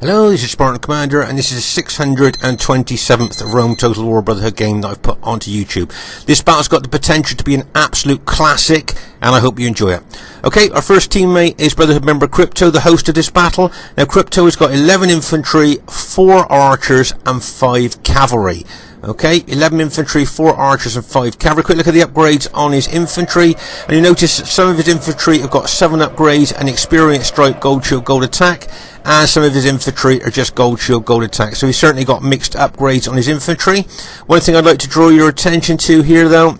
Hello, this is Spartan Commander, and this is the 627th Rome Total War Brotherhood game that I've put onto YouTube. This battle's got the potential to be an absolute classic, and I hope you enjoy it. Okay, our first teammate is Brotherhood member Crypto, the host of this battle. Now, Crypto has got 11 infantry, 4 archers, and 5 cavalry. Okay, 11 infantry, 4 archers and 5 cavalry. Quick look at the upgrades on his infantry, and you notice some of his infantry have got 7 upgrades, an experience stripe, gold shield, gold attack, and some of his infantry are just gold shield, gold attack. So he's certainly got mixed upgrades on his infantry. One thing I'd like to draw your attention to here though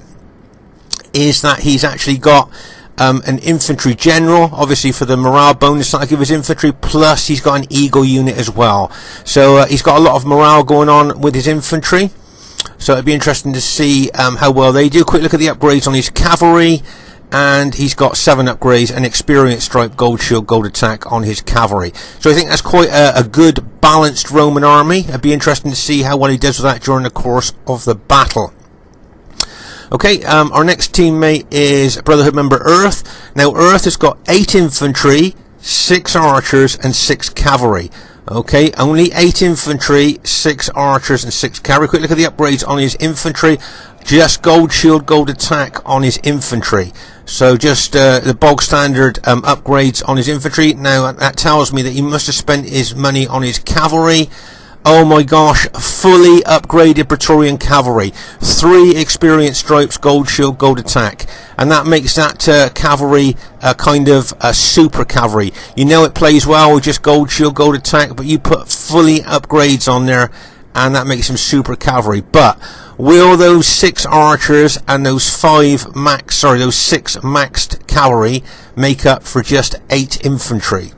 is that he's actually got an infantry general, obviously for the morale bonus that I give his infantry, plus he's got an eagle unit as well. So he's got a lot of morale going on with his infantry. So it'd be interesting to see how well they do. Quick look at the upgrades on his cavalry, and he's got 7 upgrades, an experience stripe, gold shield, gold attack on his cavalry. So I think that's quite a good balanced Roman army. It'd be interesting to see how well he does with that during the course of the battle. Okay, our next teammate is Brotherhood member Earth. Now Earth has got 8 infantry, 6 archers and 6 cavalry. Okay, only 8 infantry, 6 archers and 6 cavalry. Quick look at the upgrades on his infantry. Just gold shield, gold attack on his infantry. So just the bog standard upgrades on his infantry. Now that tells me that he must have spent his money on his cavalry. Oh my gosh, fully upgraded Praetorian cavalry. 3 experience stripes, gold shield, gold attack. And that makes that cavalry kind of a super cavalry. You know it plays well with just gold shield, gold attack, but you put fully upgrades on there, and that makes him super cavalry. But will those 6 archers and those 6 maxed cavalry make up for just 8 infantry?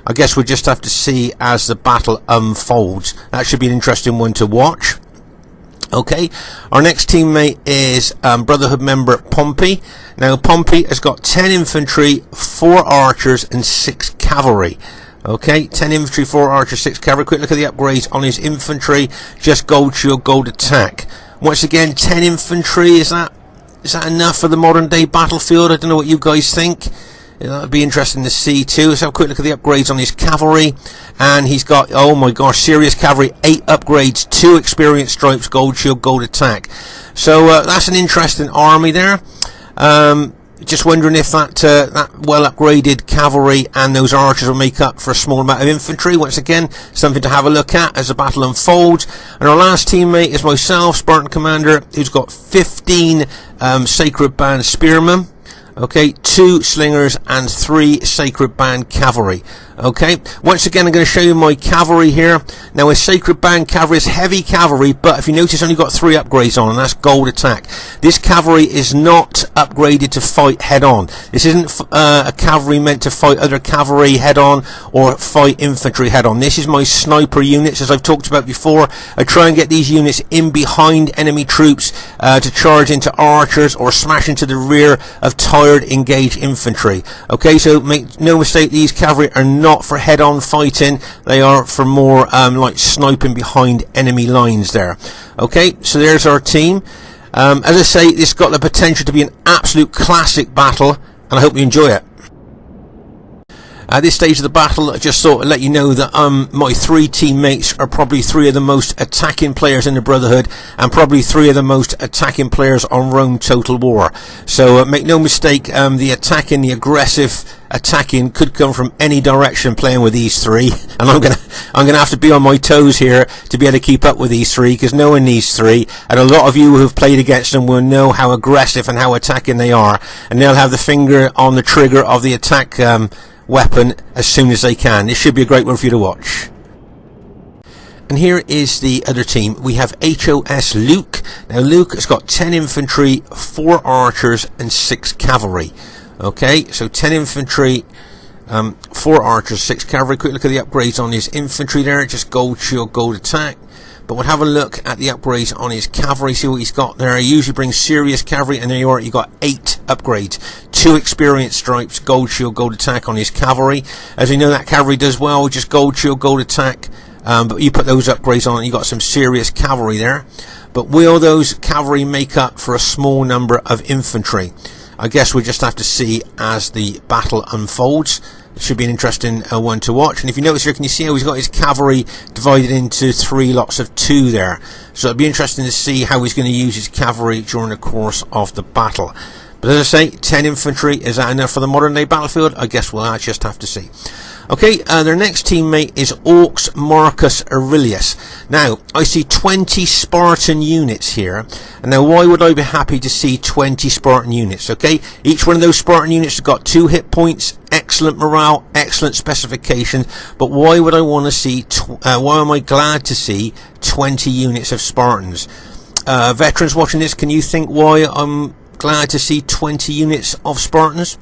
I guess we'll just have to see as the battle unfolds. That should be an interesting one to watch. Okay, our next teammate is Brotherhood member Pompey. Now Pompey has got 10 infantry, 4 archers and 6 cavalry. Okay, 10 infantry, 4 archers, 6 cavalry. Quick look at the upgrades on his infantry. Just gold shield, gold attack. Once again, 10 infantry. Is that enough for the modern day battlefield? I don't know what you guys think. That would be interesting to see too. Let's have a quick look at the upgrades on his cavalry, and he's got, oh my gosh, serious cavalry, 8 upgrades, 2 experience stripes, gold shield, gold attack. So that's an interesting army there. Just wondering if that well upgraded cavalry and those archers will make up for a small amount of infantry. Once again, something to have a look at as the battle unfolds. And our last teammate is myself, Spartan Commander, who's got 15 Sacred Band Spearmen. Okay, 2 slingers and 3 Sacred Band cavalry. Okay, once again I'm going to show you my cavalry here. Now a Sacred Band cavalry is heavy cavalry, but if you notice only got 3 upgrades on, and that's gold attack. This cavalry is not upgraded to fight head on. This isn't a cavalry meant to fight other cavalry head on or fight infantry head on. This is my sniper units, as I've talked about before. I try and get these units in behind enemy troops to charge into archers or smash into the rear of tired engaged infantry. Okay, so make no mistake, these cavalry are not for head-on fighting. They are for more like sniping behind enemy lines there. Okay, so there's our team. As I say, this has got the potential to be an absolute classic battle, and I hope you enjoy it. At this stage of the battle, I just thought I'd let you know that my 3 teammates are probably 3 of the most attacking players in the Brotherhood, and probably 3 of the most attacking players on Rome Total War. So make no mistake, the attacking, the aggressive attacking could come from any direction playing with these 3, and I'm gonna have to be on my toes here to be able to keep up with these 3, because knowing these 3, and a lot of you who have played against them will know how aggressive and how attacking they are, and they'll have the finger on the trigger of the attack weapon as soon as they can. This should be a great one for you to watch. And here is the other team. We have HOS Luke. Now Luke has got 10 infantry, 4 archers and 6 cavalry. Okay, so 10 infantry, 4 archers, 6 cavalry. Quick look at the upgrades on his infantry there. Just gold shield, gold attack. But we'll have a look at the upgrades on his cavalry, see what he's got there. He usually brings serious cavalry, and there you are, you got 8 upgrades. 2 experience stripes, gold shield, gold attack on his cavalry. As we know, that cavalry does well with just gold shield, gold attack. But you put those upgrades on, you got some serious cavalry there. But will those cavalry make up for a small number of infantry? I guess we'll just have to see as the battle unfolds. It should be an interesting one to watch. And if you notice here, can you see how he's got his cavalry divided into 3 lots of 2 there? So it'll be interesting to see how he's going to use his cavalry during the course of the battle. But as I say, 10 infantry, is that enough for the modern day battlefield? I guess we'll just have to see. Okay, their next teammate is Orcs Marcus Aurelius. Now, I see 20 Spartan units here. And now, why would I be happy to see 20 Spartan units? Okay, each one of those Spartan units has got 2 hit points, excellent morale, excellent specifications. But why would I want to see, why am I glad to see 20 units of Spartans? Veterans watching this, can you think why I'm glad to see 20 units of Spartans?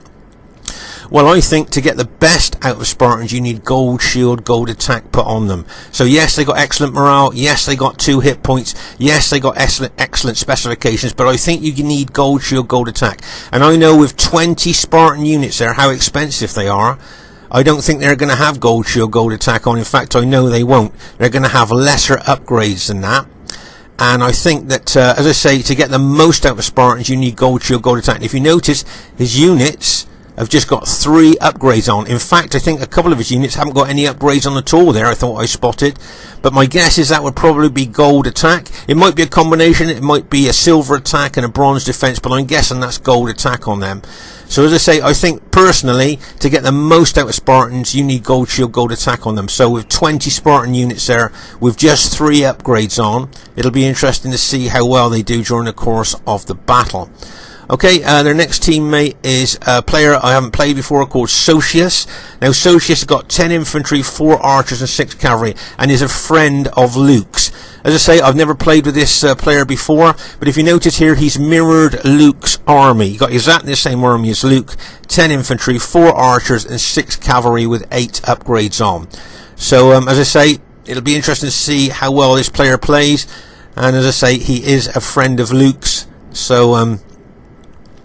Well, I think to get the best out of Spartans, you need gold shield, gold attack put on them. So yes, they got excellent morale. Yes, they got 2 hit points. Yes, they got excellent specifications. But I think you need gold shield, gold attack. And I know with 20 Spartan units there, how expensive they are. I don't think they're going to have gold shield, gold attack on. In fact, I know they won't. They're going to have lesser upgrades than that. And I think that, as I say, to get the most out of Spartans, you need gold shield, gold attack. And if you notice, his units have just got 3 upgrades on. In fact, I think a couple of his units haven't got any upgrades on at all there, I thought I spotted. But my guess is that would probably be gold attack. It might be a combination, it might be a silver attack and a bronze defense, but I'm guessing that's gold attack on them. So as I say, I think personally, to get the most out of Spartans, you need gold shield, gold attack on them. So with 20 Spartan units there, with just 3 upgrades on, it'll be interesting to see how well they do during the course of the battle. Okay, their next teammate is a player I haven't played before called Socius. Now, Socius has got 10 infantry, 4 archers and 6 cavalry, and is a friend of Luke's. As I say, I've never played with this player before, but if you notice here, he's mirrored Luke's army. He got exactly the same army as Luke, 10 infantry, 4 archers and 6 cavalry with 8 upgrades on. So, as I say, it'll be interesting to see how well this player plays, and as I say, he is a friend of Luke's, so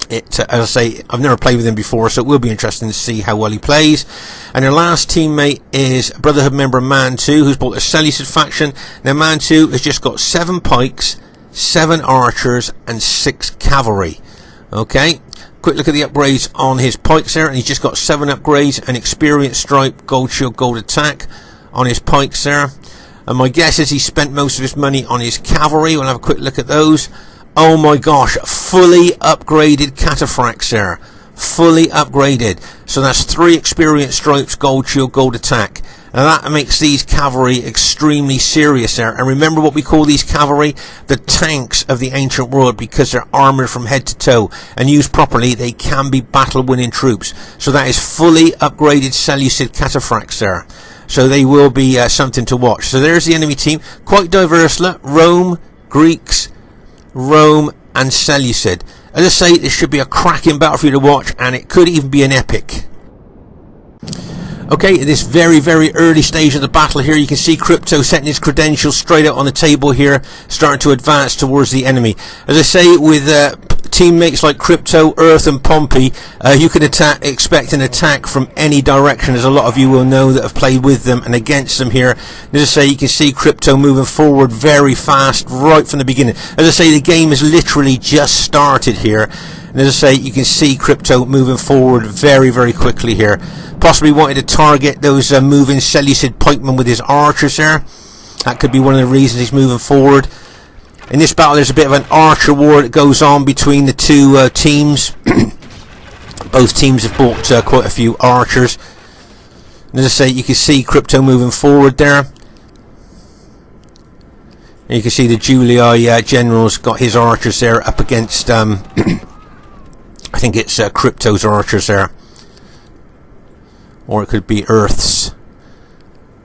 as I say, I've never played with him before, so it will be interesting to see how well he plays. And their last teammate is Brotherhood member Man 2, who's bought a Seleucid faction. Now, Man 2 has just got 7 pikes, 7 archers, and 6 cavalry. Okay, quick look at the upgrades on his pikes there, and he's just got 7 upgrades, an experience stripe, gold shield, gold attack on his pikes there. And my guess is he spent most of his money on his cavalry. We'll have a quick look at those. Oh my gosh, fully upgraded cataphracts there. Fully upgraded. So that's 3 experience stripes, gold shield, gold attack. And that makes these cavalry extremely serious there. And remember what we call these cavalry? The tanks of the ancient world, because they're armoured from head to toe. And used properly, they can be battle-winning troops. So that is fully upgraded Seleucid cataphracts there. So they will be something to watch. So there's the enemy team. Quite diverse. Look, Rome, Greeks, Rome and Seleucid. As I say, this should be a cracking battle for you to watch, and it could even be an epic. Okay, at this very, very early stage of the battle here, you can see Crypto setting his credentials straight out on the table here, starting to advance towards the enemy. As I say, with teammates like Crypto, Earth and Pompey, you can expect an attack from any direction, as a lot of you will know that have played with them and against them here. As I say, you can see Crypto moving forward very fast right from the beginning. As I say, the game has literally just started here. And as I say, you can see Crypto moving forward very, very quickly here. Possibly wanted to target those moving Seleucid pikemen with his archers there. That could be one of the reasons he's moving forward. In this battle, there's a bit of an archer war that goes on between the 2 teams. Both teams have bought quite a few archers. And as I say, you can see Crypto moving forward there. And you can see the Julii generals got his archers there up against, I think it's Crypto's archers there. Or it could be Earth's.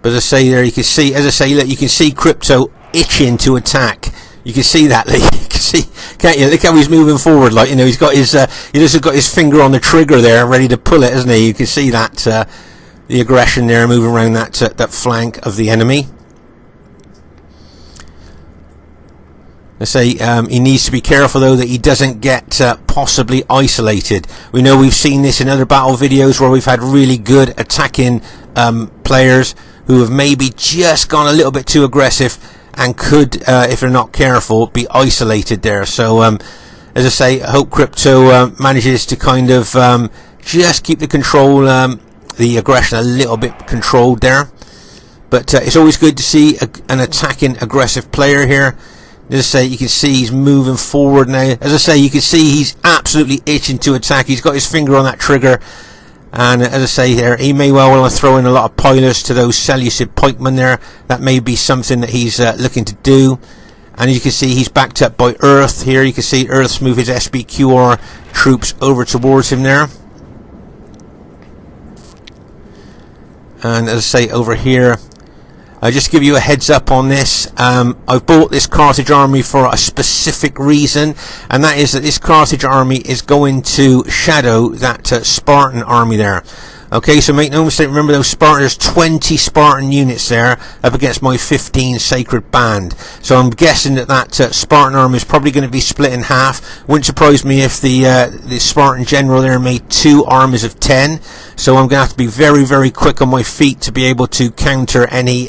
But as I say there, you can see, as I say, look, you can see Crypto itching to attack. You can see that, Lee. You can see, can't you? Look how he's moving forward. Like, you know, he's got his, he just got his finger on the trigger there, ready to pull it, isn't he? You can see that, the aggression there, moving around that that flank of the enemy. I say he needs to be careful though that he doesn't get possibly isolated. We know we've seen this in other battle videos where we've had really good attacking players who have maybe just gone a little bit too aggressive and could, if they're not careful, be isolated there. So as I say, I hope Crypto manages to kind of just keep the control the aggression a little bit controlled there. But it's always good to see an attacking, aggressive player here. As I say, you can see he's moving forward now. As I say, you can see he's absolutely itching to attack. He's got his finger on that trigger. And as I say here, he may well want to throw in a lot of pilots to those Seleucid pikemen there. That may be something that he's looking to do. And as you can see, he's backed up by Earth here. You can see Earth's move his SBQR troops over towards him there. And as I say, over here, just to give you a heads up on this, I've bought this Carthage army for a specific reason, and that is that this Carthage army is going to shadow that Spartan army there. Okay, so make no mistake, remember those Spartans, 20 Spartan units there up against my 15 Sacred Band. So I'm guessing that Spartan army is probably going to be split in half. Wouldn't surprise me if the Spartan general there made 2 armies of 10. So I'm going to have to be very, very quick on my feet to be able to counter any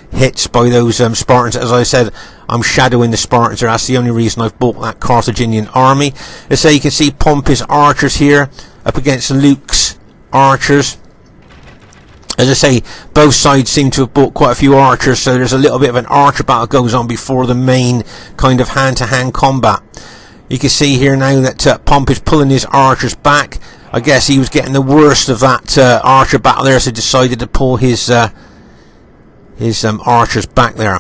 hits by those Spartans. As I said, I'm shadowing the Spartans there. That's the only reason I've bought that Carthaginian army. Let's say you can see Pompey's archers here up against Luke's archers. As I say, both sides seem to have bought quite a few archers, so there's a little bit of an archer battle goes on before the main kind of hand-to-hand combat. You can see here now that Pompey's pulling his archers back. I guess he was getting the worst of that archer battle there, so decided to pull his archers back there.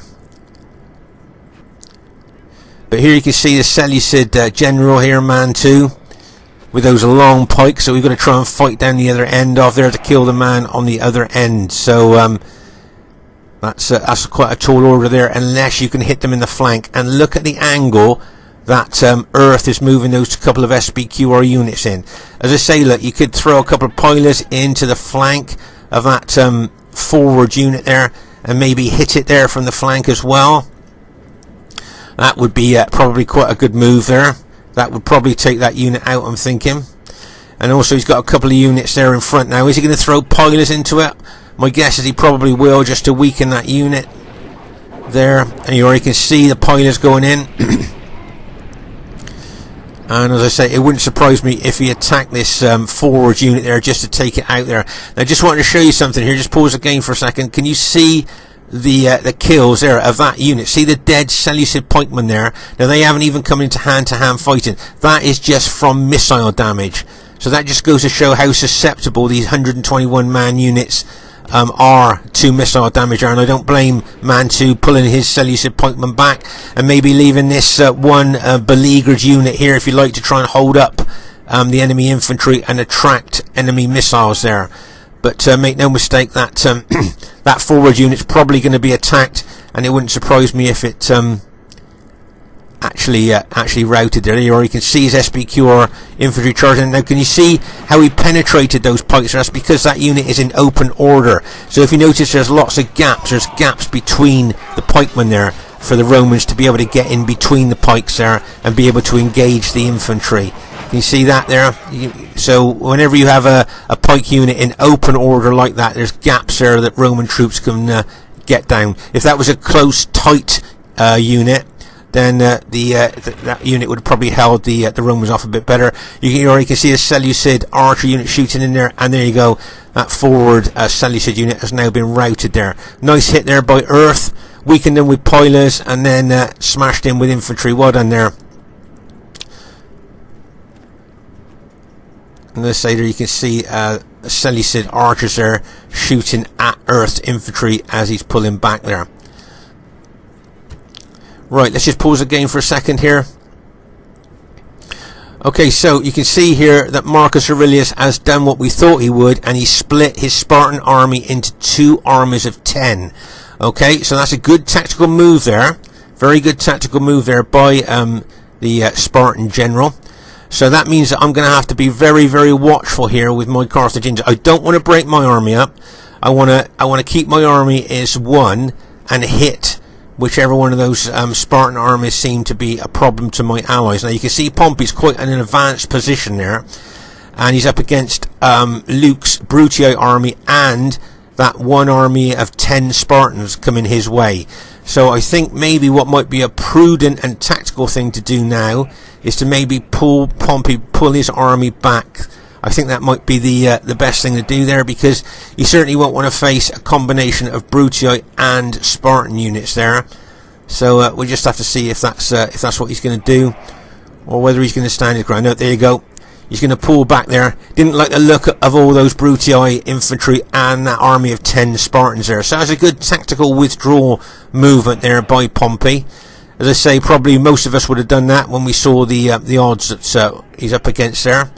But here you can see the Seleucid general here, man 2, with those long pikes, so we've got to try and fight down the other end of there to kill the man on the other end. So that's quite a tall order there, unless you can hit them in the flank. And look at the angle that Earth is moving those couple of SBQR units in. As I say, look, you could throw a couple of pilots into the flank of that forward unit there and maybe hit it there from the flank as well. That would be probably quite a good move there. That would probably take that unit out, I'm thinking. And also he's got a couple of units there in front now. Is he going to throw pilots into it? My guess is he probably will, just to weaken that unit there. And you already can see the pilots going in. And as I say, it wouldn't surprise me if he attacked this forward unit there just to take it out there. Now, I just wanted to show you something here. Just pause the game for a second. Can you see the kills there of that unit? See the dead Seleucid pikemen there? Now, they haven't even come into hand-to-hand fighting. That is just from missile damage. So that just goes to show how susceptible these 121-man units are to missile damage. And I don't blame Man 2 pulling his Seleucid pikemen back and maybe leaving this one beleaguered unit here, if you like, to try and hold up the enemy infantry and attract enemy missiles there. But make no mistake, that that forward unit's probably going to be attacked, and it wouldn't surprise me if it actually routed there. You can see his SBQR infantry charging. Now, can you see how he penetrated those pikes? That's because that unit is in open order. So if you notice, there's lots of gaps. There's gaps between the pikemen there for the Romans to be able to get in between the pikes there and be able to engage the infantry. Can you see that there? So whenever you have a pike unit in open order like that, there's gaps there that Roman troops can get down. If that was a close, tight unit, then that unit would have probably held the Romans off a bit better. You already can see a Seleucid archer unit shooting in there, and there you go. That forward Seleucid unit has now been routed there. Nice hit there by Earth, weakened them with pilots, and then smashed in with infantry. Well done there. And let's say there you can see Seleucid archers there shooting at Earth's infantry as he's pulling back there. Right, let's just pause the game for a second here. Okay, so you can see here that Marcus Aurelius has done what we thought he would, and he split his Spartan army into 2 armies of 10. Okay, so that's a good tactical move there. Very good tactical move there by the Spartan general. So that means that I'm going to have to be very, very watchful here with my Carthaginians. I don't want to break my army up. I want to keep my army as one and hit whichever one of those Spartan armies seem to be a problem to my allies. Now you can see Pompey's quite in an advanced position there, and he's up against Luke's Bruttii army and that one army of 10 Spartans coming his way. So I think maybe what might be a prudent and tactical thing to do now is to maybe pull his army back. I think that might be the best thing to do there, because you certainly won't want to face a combination of Brutii and Spartan units there. So we'll just have to see if that's what he's going to do, or whether he's going to stand his ground. No, there you go. He's going to pull back there. Didn't like the look of all those Brutii infantry and that army of 10 Spartans there. So that's a good tactical withdrawal movement there by Pompey. As I say, probably most of us would have done that when we saw the odds that he's up against there.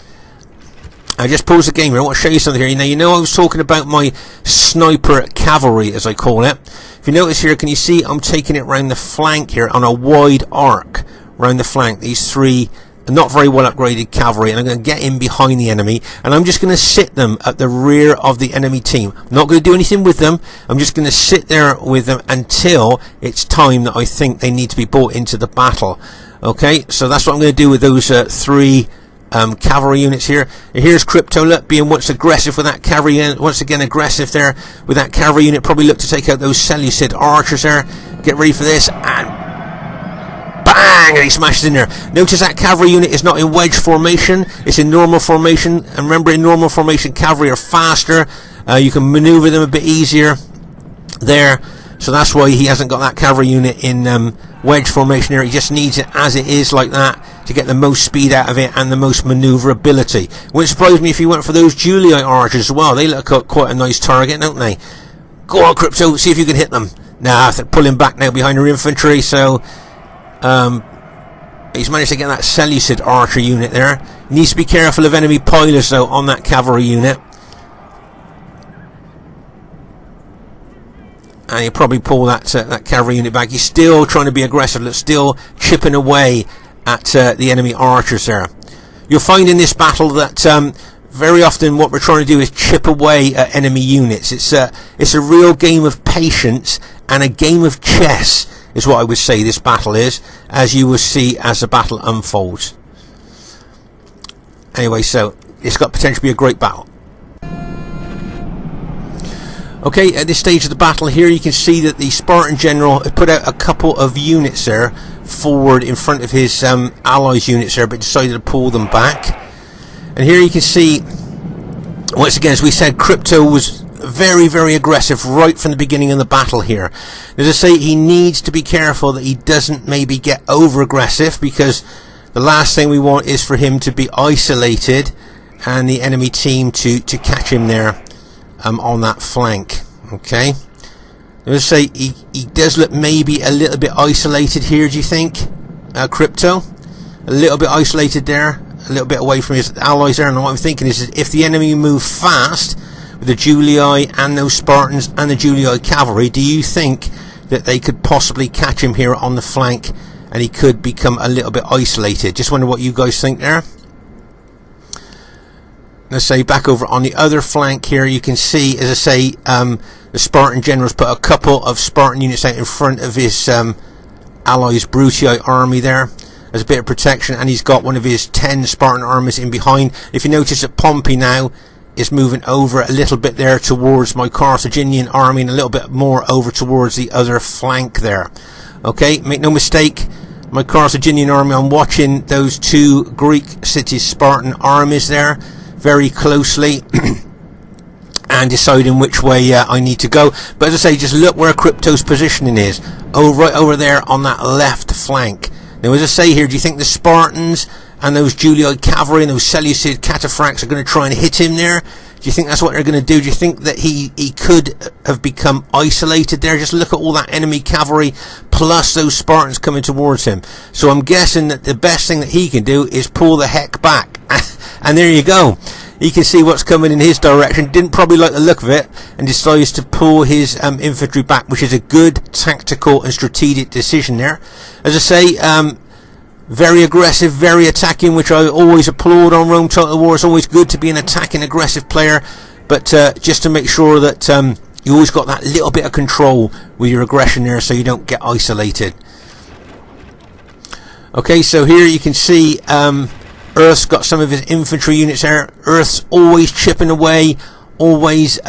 I just paused the game here. I want to show you something here. Now, you know I was talking about my sniper cavalry, as I call it. If you notice here, can you see I'm taking it round the flank here on a wide arc round the flank. These three not very well upgraded cavalry, and I'm going to get in behind the enemy, and I'm just going to sit them at the rear of the enemy team. I'm not going to do anything with them. I'm just going to sit there with them until it's time that I think they need to be brought into the battle. Okay, so that's what I'm going to do with those three cavalry units here. And here's Crypto, look, being once aggressive with that cavalry unit, once again aggressive there with that cavalry unit. Probably look to take out those Seleucid archers there. Get ready for this, and bang! And he smashes in there. Notice that cavalry unit is not in wedge formation, it's in normal formation. And remember, in normal formation, cavalry are faster. You can maneuver them a bit easier there. So that's why he hasn't got that cavalry unit in wedge formation here. He just needs it as it is, like that, to get the most speed out of it and the most maneuverability. Wouldn't surprise me if he went for those Julii archers as well. They look like quite a nice target, don't they? Go on, Crypto, see if you can hit them. Nah, they're pulling back now behind their infantry, so he's managed to get that Seleucid archer unit there. Needs to be careful of enemy pilots though on that cavalry unit. And he'll probably pull that cavalry unit back. He's still trying to be aggressive, still chipping away at the enemy archers there. You'll find in this battle that very often what we're trying to do is chip away at enemy units. It's a real game of patience and a game of chess, is what I would say this battle is, as you will see as the battle unfolds. Anyway, so it's got potential to be a great battle. Okay, at this stage of the battle here, you can see that the Spartan general has put out a couple of units there forward in front of his allies' units there, but decided to pull them back. And here you can see, once again, as we said, Crypto was very, very aggressive right from the beginning of the battle here. As I say, he needs to be careful that he doesn't maybe get over aggressive, because the last thing we want is for him to be isolated and the enemy team to catch him there on that flank. Okay, let's say he does look maybe a little bit isolated here. Do you think, Crypto? A little bit isolated there, a little bit away from his allies there. And what I'm thinking is, if the enemy move fast with the Julii and those Spartans and the Julii cavalry, do you think that they could possibly catch him here on the flank and he could become a little bit isolated? Just wonder what you guys think there. Let's say back over on the other flank here, you can see, as I say, the Spartan generals put a couple of Spartan units out in front of his allies' Brutii army there as a bit of protection, and he's got one of his 10 Spartan armies in behind. If you notice that Pompey now is moving over a little bit there towards my Carthaginian army, and a little bit more over towards the other flank there. Okay, make no mistake, my Carthaginian army, I'm watching those two Greek cities Spartan armies there very closely and deciding which way I need to go. But as I say, just look where Crypto's positioning is, right over there on that left flank. Now, as I say here, do you think the Spartans and those Julii cavalry and those Seleucid cataphracts are going to try and hit him there? Do you think that's what they're going to do? Do you think that he could have become isolated there? Just look at all that enemy cavalry plus those Spartans coming towards him. So I'm guessing that the best thing that he can do is pull the heck back. And there you go. He can see what's coming in his direction. Didn't probably like the look of it and decides to pull his infantry back, which is a good tactical and strategic decision there. As I say, very aggressive, very attacking, which I always applaud on Rome Total War. It's always good to be an attacking, aggressive player, but just to make sure that you always got that little bit of control with your aggression there, so you don't get isolated. Okay, so here you can see Earth's got some of his infantry units there. Earth's always chipping away, always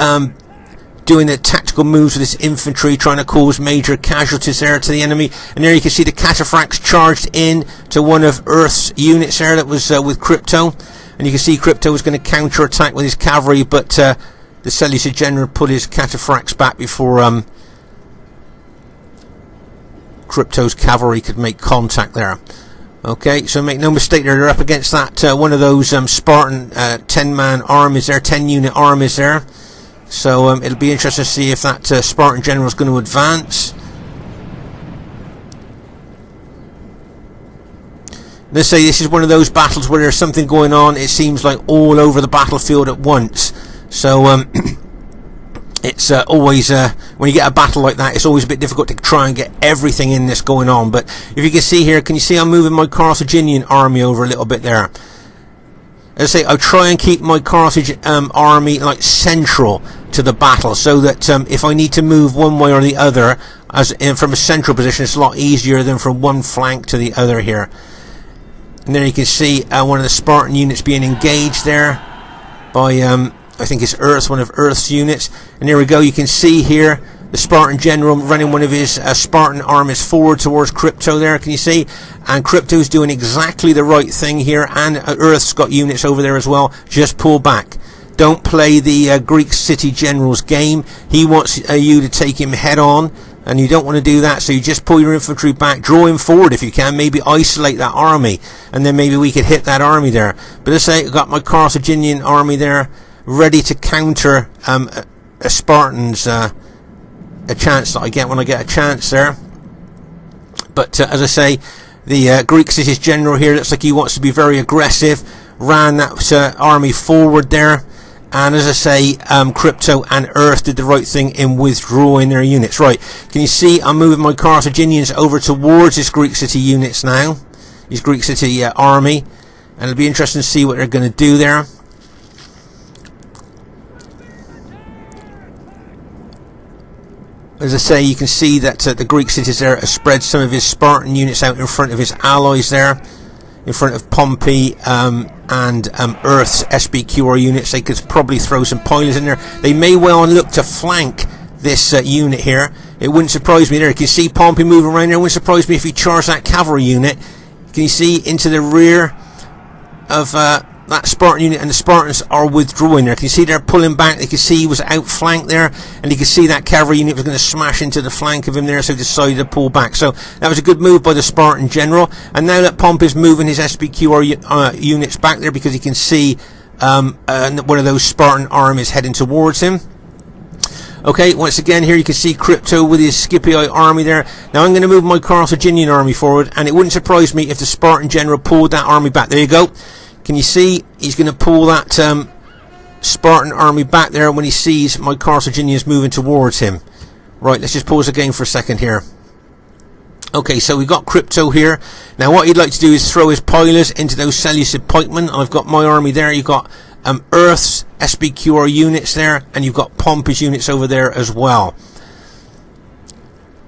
doing the tactical moves with his infantry, trying to cause major casualties there to the enemy. And there you can see the cataphracts charged in to one of Earth's units there that was with Crypto. and you can see Crypto is going to counter attack with his cavalry, but the Seleucid general put his cataphracts back before Crypto's cavalry could make contact there. Okay, so make no mistake, they're up against that one of those Spartan 10-man armies there, 10-unit armies there. So it'll be interesting to see if that Spartan general is going to advance. Let's say this is one of those battles where there's something going on, it seems like all over the battlefield at once. So it's always, when you get a battle like that, it's always a bit difficult to try and get everything in this going on. But if you can see here, can you see I'm moving my Carthaginian army over a little bit there? As I say, I try and keep my Carthage army like central to the battle, so that if I need to move one way or the other, from a central position, it's a lot easier than from one flank to the other here. And there you can see one of the Spartan units being engaged there by, I think it's Earth, one of Earth's units. And there we go, you can see here the Spartan general running one of his Spartan armies forward towards Crypto there, can you see? And Crypto's doing exactly the right thing here, and Earth's got units over there as well. Just pull back. Don't play the Greek city general's game. He wants you to take him head on, and you don't want to do that, so you just pull your infantry back, draw him forward if you can, maybe isolate that army, and then maybe we could hit that army there. But let's say I've got my Carthaginian army there, ready to counter a Spartan's a chance that I get when I get a chance there. But as I say, the Greek city's general here looks like he wants to be very aggressive, ran that army forward there. And as I say, Crypto and Earth did the right thing in withdrawing their units. Right, can you see I'm moving my Carthaginians over towards this Greek city units now, his Greek city army, and it'll be interesting to see what they're going to do there. As I say, you can see that the Greek cities there has spread some of his Spartan units out in front of his allies there, in front of Pompey and Earth's SBQR units. They could probably throw some pilots in there. They may well look to flank this unit here. It wouldn't surprise me there. You can see Pompey moving around there. It wouldn't surprise me if he charged that cavalry unit. Can you see into the rear of that Spartan unit, and the Spartans are withdrawing there. Can you see they're pulling back? You can see he was outflanked there, and you can see that cavalry unit was going to smash into the flank of him there, so he decided to pull back. So that was a good move by the Spartan general. And now that Pompey's moving his SBQR units back there, because he can see one of those Spartan armies heading towards him. Okay, once again here you can see Crypto with his Scipii army there. Now I'm going to move my Carthaginian army forward, and it wouldn't surprise me if the Spartan general pulled that army back. There you go. Can you see he's going to pull that Spartan army back there when he sees my Carthaginians moving towards him. Right, let's just pause the game for a second here. Okay, so we've got Crypto here. Now what he'd like to do is throw his pilots into those Seleucid pikemen. I've got my army there. You've got Earth's SBQR units there, and you've got Pompey's units over there as well.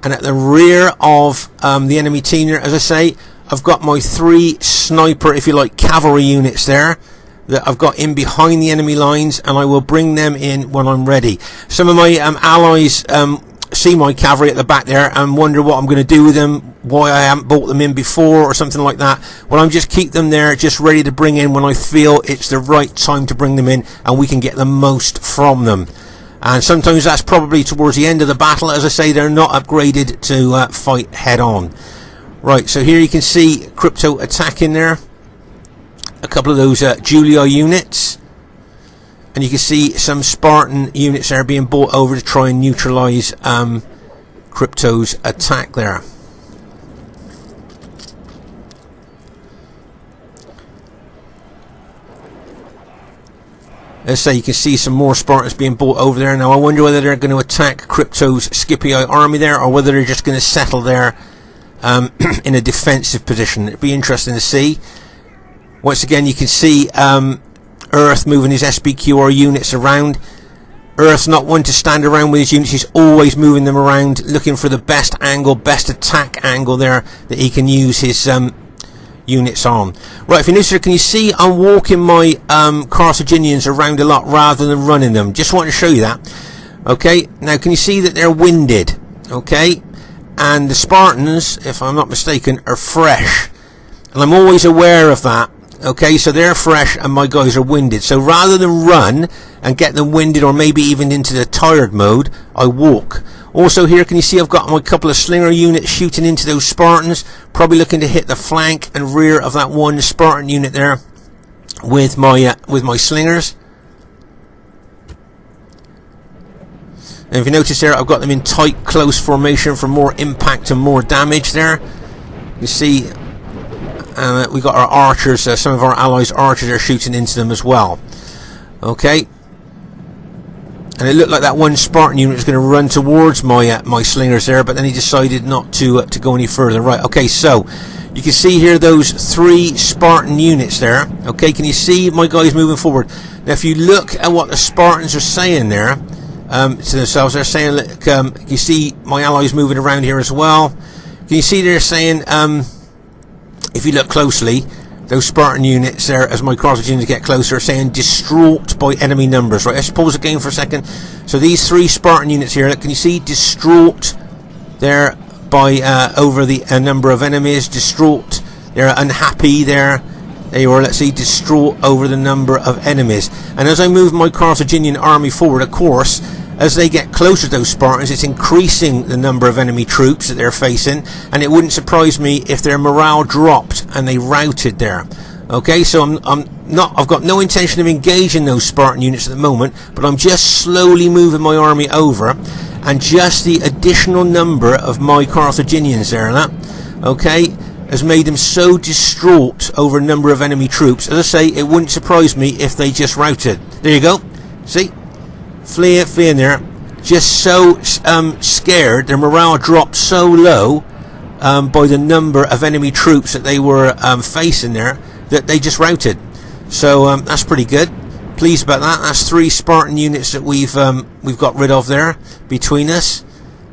And at the rear of the enemy team there, as I say, I've got my 3 sniper, if you like, cavalry units there that I've got in behind the enemy lines, and I will bring them in when I'm ready. Some of my allies see my cavalry at the back there and wonder what I'm going to do with them, why I haven't brought them in before or something like that. Well, I'm just keep them there, just ready to bring in when I feel it's the right time to bring them in and we can get the most from them. And sometimes that's probably towards the end of the battle. As I say, they're not upgraded to fight head on. Right, so here you can see Crypto attacking there. A couple of those Julia units. And you can see some Spartan units there being brought over to try and neutralise Crypto's attack there. Let's say you can see some more Spartans being brought over there. Now I wonder whether they're going to attack Crypto's Scipii army there, or whether they're just going to settle there in a defensive position. It'd be interesting to see. Once again, you can see Earth moving his SBQR units around. Earth's not one to stand around with his units. He's always moving them around, looking for the best angle, best attack angle there that he can use his units on. Right, if you're new here, can you see I'm walking my Carthaginians around a lot rather than running them? Just want to show you that. Okay, now can you see that they're winded? Okay, and the Spartans, if I'm not mistaken, are fresh. And I'm always aware of that. Okay, so they're fresh and my guys are winded. So rather than run and get them winded or maybe even into the tired mode, I walk. Also here, can you see I've got my couple of slinger units shooting into those Spartans, probably looking to hit the flank and rear of that one Spartan unit there with my slingers. And if you notice there, I've got them in tight, close formation for more impact and more damage there. You see, we got our archers, some of our allies' archers are shooting into them as well. Okay. And it looked like that one Spartan unit was going to run towards my slingers there, but then he decided not to go any further. Right, okay, so you can see here those 3 Spartan units there. Okay, can you see my guys moving forward? Now, if you look at what the Spartans are saying there to themselves, they're saying, look, you see my allies moving around here as well. Can you see they're saying, if you look closely, those Spartan units there, as my Carthage units get closer, are saying distraught by enemy numbers. Right, let's pause the game for a second. So these 3 Spartan units here, can you see distraught there by over the number of enemies? Distraught, they're unhappy there. There you are, let's see, distraught over the number of enemies. And as I move my Carthaginian army forward, of course, as they get closer to those Spartans, it's increasing the number of enemy troops that they're facing, and it wouldn't surprise me if their morale dropped and they routed there. Okay, so I've got no intention of engaging those Spartan units at the moment, but I'm just slowly moving my army over, and just the additional number of my Carthaginians there, okay, has made them so distraught over a number of enemy troops. As I say, it wouldn't surprise me if they just routed. There you go. See? Fleeing there, just so scared, their morale dropped so low by the number of enemy troops that they were facing there, that they just routed. So that's pretty good. Pleased about that. That's 3 Spartan units that we've got rid of there between us.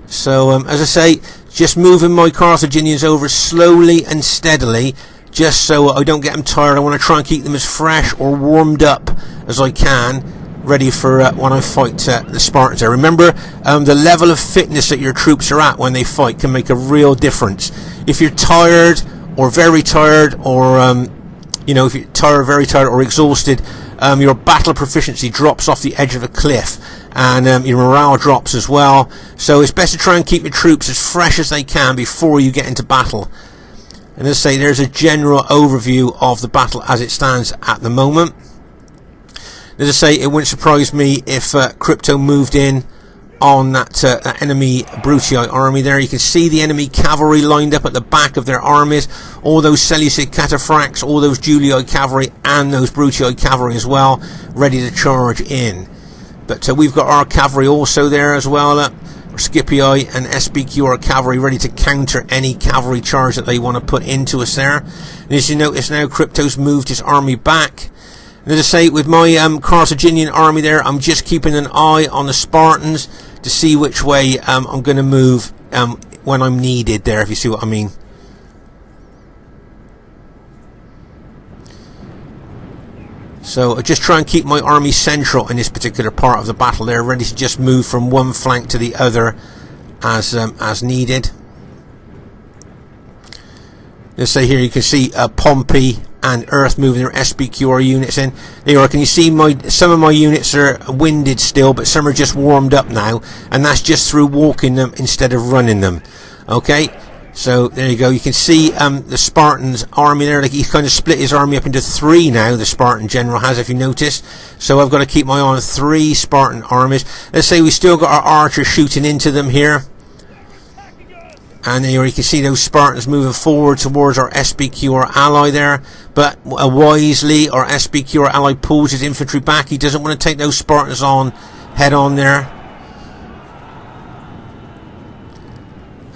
So as I say, just moving my Carthaginians over slowly and steadily, just so I don't get them tired. I want to try and keep them as fresh or warmed up as I can, ready for when I fight the Spartans. I remember the level of fitness that your troops are at when they fight can make a real difference. If you're tired or very tired, or if you're tired, very tired, or exhausted, your battle proficiency drops off the edge of a cliff, and your morale drops as well. So it's best to try and keep your troops as fresh as they can before you get into battle. And as I say, there's a general overview of the battle as it stands at the moment. As I say, it wouldn't surprise me if Crypto moved in on that enemy Brutii army there. You can see the enemy cavalry lined up at the back of their armies. All those Seleucid cataphracts, all those Julii cavalry, and those Brutii cavalry as well, ready to charge in. But we've got our cavalry also there as well. Scipii and SBQ cavalry ready to counter any cavalry charge that they want to put into us there. And as you notice now, Crypto's moved his army back. And as I say, with my Carthaginian army there, I'm just keeping an eye on the Spartans to see which way I'm going to move when I'm needed there, if you see what I mean. So I just try and keep my army central in this particular part of the battle there, ready to just move from one flank to the other as needed. Let's say here you can see Pompey and Earth moving their SBQR units in. There you are. Can you see some of my units are winded still, but some are just warmed up now, and that's just through walking them instead of running them. Okay, so there you go. You can see the Spartan's army there. Like, he's kind of split his army up into 3 now. The Spartan general has, if you notice. So I've got to keep my eye on 3 Spartan armies. Let's say we still got our archers shooting into them here. And there you can see those Spartans moving forward towards our SBQ ally there. But wisely, our SBQ ally pulls his infantry back. He doesn't want to take those Spartans on head on there.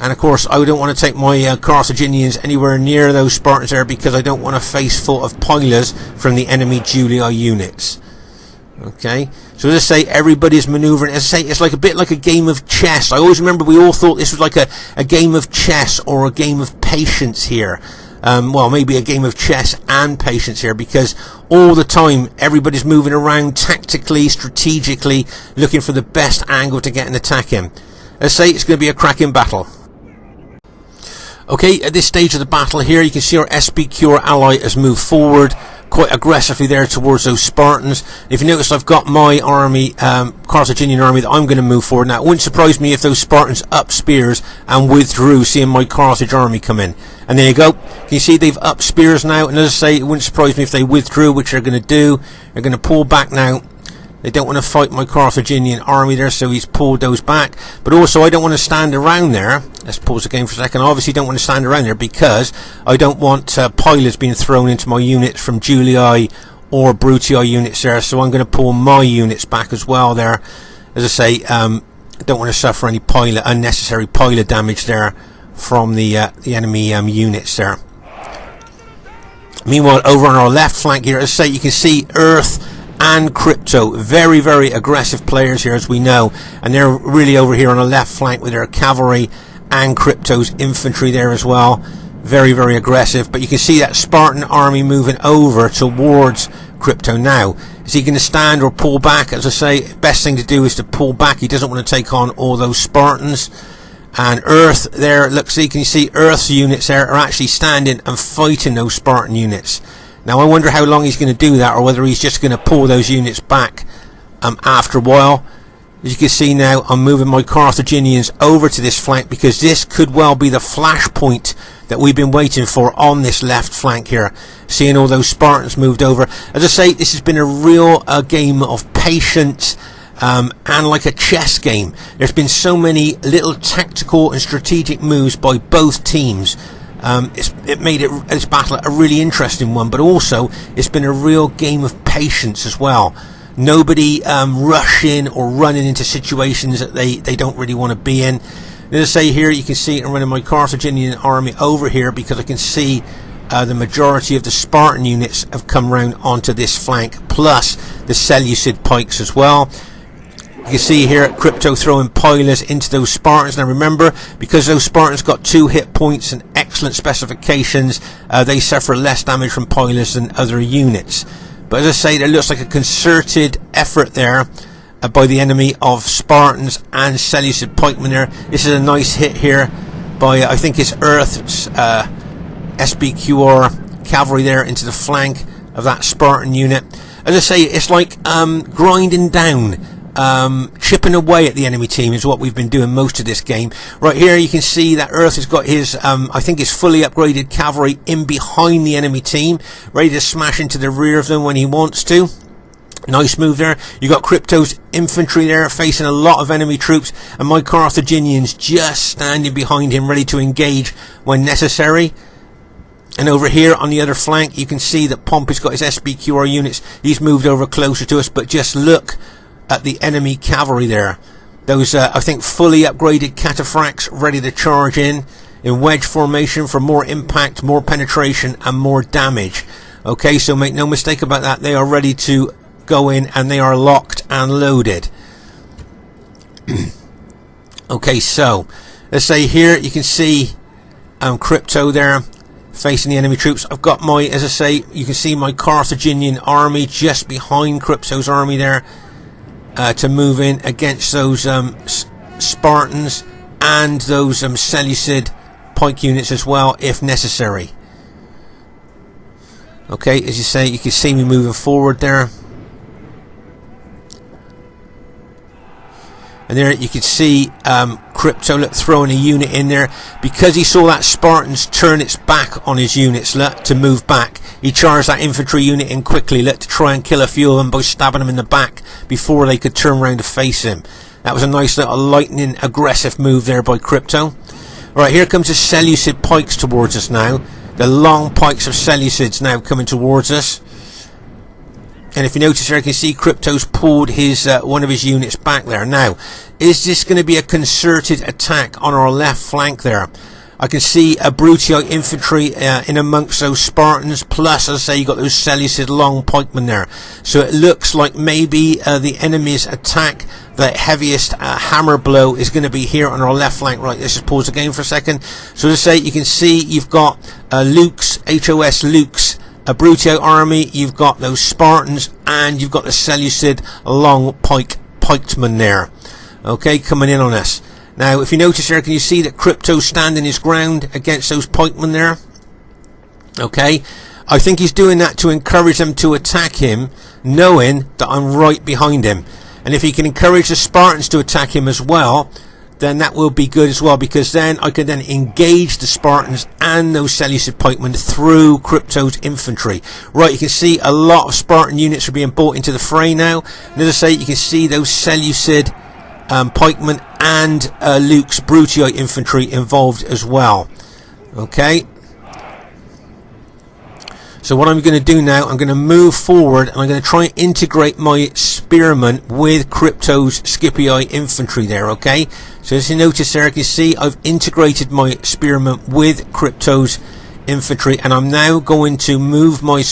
And of course, I don't want to take my Carthaginians anywhere near those Spartans there, because I don't want a face full of pilers from the enemy Julii units. Okay, so as I say, everybody's manoeuvring. As I say, it's like a bit like a game of chess. I always remember we all thought this was like a game of chess or a game of patience here. Well, maybe a game of chess and patience here, because all the time everybody's moving around tactically, strategically, looking for the best angle to get an attack in. As I say, it's going to be a cracking battle. Okay, at this stage of the battle here, you can see our SBQ ally has moved forward. quite aggressively there towards those Spartans. If you notice, I've got my army, Carthaginian army, that I'm going to move forward. Now, it wouldn't surprise me if those Spartans up spears and withdrew, seeing my Carthage army come in. And there you go. Can you see they've up spears now? And as I say, it wouldn't surprise me if they withdrew, which they're going to do. They're going to pull back now. They don't want to fight my Carthaginian army there, so he's pulled those back. But also, I don't want to stand around there. Let's pause the game for a second. I obviously don't want to stand around there because I don't want pilots being thrown into my units from Julii or Brutii units there. So I'm going to pull my units back as well there. As I say, I don't want to suffer any unnecessary pilot damage there from the enemy units there. Meanwhile, over on our left flank here, as I say, you can see Earth and Crypto, very, very aggressive players here, as we know, and they're really over here on the left flank with their cavalry and Crypto's infantry there as well. Very, very aggressive. But you can see that Spartan army moving over towards Crypto now. Is he going to stand or pull back? As I say, best thing to do is to pull back. He doesn't want to take on all those Spartans. And Earth there, look, see, can you see Earth's units there are actually standing and fighting those Spartan units. Now I wonder how long he's going to do that, or whether he's just going to pull those units back after a while. As you can see now, I'm moving my Carthaginians over to this flank, because this could well be the flashpoint that we've been waiting for on this left flank here. Seeing all those Spartans moved over. As I say, this has been a real game of patience, and like a chess game. There's been so many little tactical and strategic moves by both teams. It made this battle a really interesting one, but also it's been a real game of patience as well. Nobody rushing or running into situations that they don't really want to be in. As I say here, you can see I'm running my Carthaginian army over here, because I can see the majority of the Spartan units have come round onto this flank, plus the Seleucid pikes as well. You can see here Crypto throwing pilers into those Spartans. Now remember, because those Spartans got 2 hit points and excellent specifications, they suffer less damage from pilers than other units. But as I say, there looks like a concerted effort there by the enemy of Spartans and Seleucid pikemen there. This is a nice hit here by, I think it's Earth's SBQR cavalry there into the flank of that Spartan unit. As I say, it's like grinding down, chipping away at the enemy team is what we've been doing most of this game. Right here you can see that Earth has got his I think his fully upgraded cavalry in behind the enemy team, ready to smash into the rear of them when he wants to. Nice move there. You got Crypto's infantry there facing a lot of enemy troops, and my Carthaginians just standing behind him, ready to engage when necessary. And over here on the other flank you can see that Pompey's got his SBQR units. He's moved over closer to us, but just look at the enemy cavalry there. Those I think fully upgraded cataphracts ready to charge in wedge formation for more impact, more penetration and more damage. Okay, so make no mistake about that, they are ready to go in and they are locked and loaded. Okay, so let's say here you can see Crypto there facing the enemy troops. I've got my, as I say, you can see my Carthaginian army just behind Crypto's army there, to move in against those Spartans and those Seleucid pike units as well, if necessary. Okay, as you say, you can see me moving forward there. And there you can see Crypto throwing a unit in there, because he saw that Spartans turn its back on his units to move back. He charged that infantry unit in quickly to try and kill a few of them by stabbing them in the back before they could turn around to face him. That was a nice little lightning aggressive move there by Crypto. Right, here comes the Seleucid pikes towards us now. The long pikes of Seleucids now coming towards us. And if you notice here, you can see Crypto's pulled his one of his units back there. Now, is this going to be a concerted attack on our left flank there? I can see a Brutii infantry in amongst those Spartans, plus, as I say, you got those Seleucid long pikemen there. So it looks like maybe the enemy's attack, the heaviest hammer blow, is going to be here on our left flank. Right, let's just pause the game for a second. So as I say, you can see you've got Luke's, HOS Luke's, a Brutii army, you've got those Spartans, and you've got the Seleucid long pikemen there. Okay, coming in on us. Now, if you notice there, can you see that Crypto's standing his ground against those pikemen there? Okay, I think he's doing that to encourage them to attack him, knowing that I'm right behind him. And if he can encourage the Spartans to attack him as well, then that will be good as well, because then I can then engage the Spartans and those Seleucid pikemen through Crypto's infantry. Right, you can see a lot of Spartan units are being brought into the fray now. And as I say, you can see those Seleucid pikemen and Luke's Brutii infantry involved as well. Okay. So what I'm going to do now, I'm going to move forward and I'm going to try and integrate my spearmen with Crypto's Scipii infantry there, okay? So as you notice there, you can see I've integrated my spearmen with Crypto's infantry, and I'm now going to move my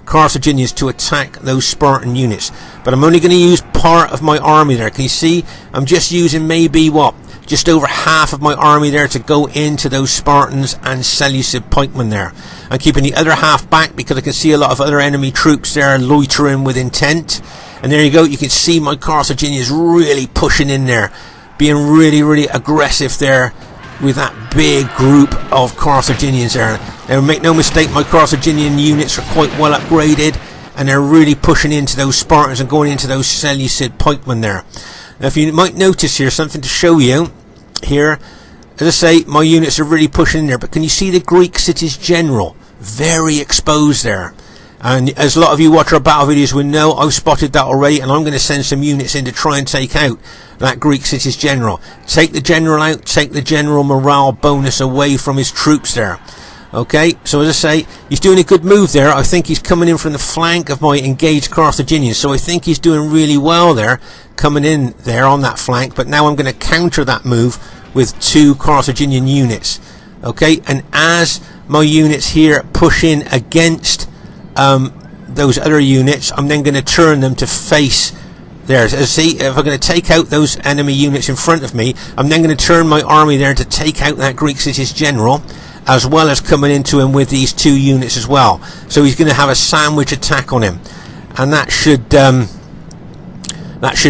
Carthaginians to attack those Spartan units. But I'm only going to use part of my army there. Can you see? I'm just using maybe, what, just over half of my army there to go into those Spartans and Seleucid pikemen there. I'm keeping the other half back because I can see a lot of other enemy troops there loitering with intent. And there you go, you can see my Carthaginians really pushing in there, being really aggressive there with that big group of Carthaginians there. Now make no mistake, my Carthaginian units are quite well upgraded, and they're really pushing into those Spartans and going into those Seleucid pikemen there. Now if you might notice here, something to show you here, as I say, my units are really pushing in there, but can you see the Greek cities general? Very exposed there. And as a lot of you watch our battle videos will know, I've spotted that already, and I'm going to send some units in to try and take out that Greek cities general. Take the general out, take the general morale bonus away from his troops there. Okay, so as I say, he's doing a good move there. I think he's coming in from the flank of my engaged Carthaginians, so I think he's doing really well there, coming in there on that flank. But now I'm going to counter that move with 2 Carthaginian units. Okay, and as my units here push in against those other units, I'm then going to turn them to face there. So see, if I'm going to take out those enemy units in front of me, I'm then going to turn my army there to take out that Greek city's general, as well as coming into him with these 2 units as well. So he's going to have a sandwich attack on him, and that should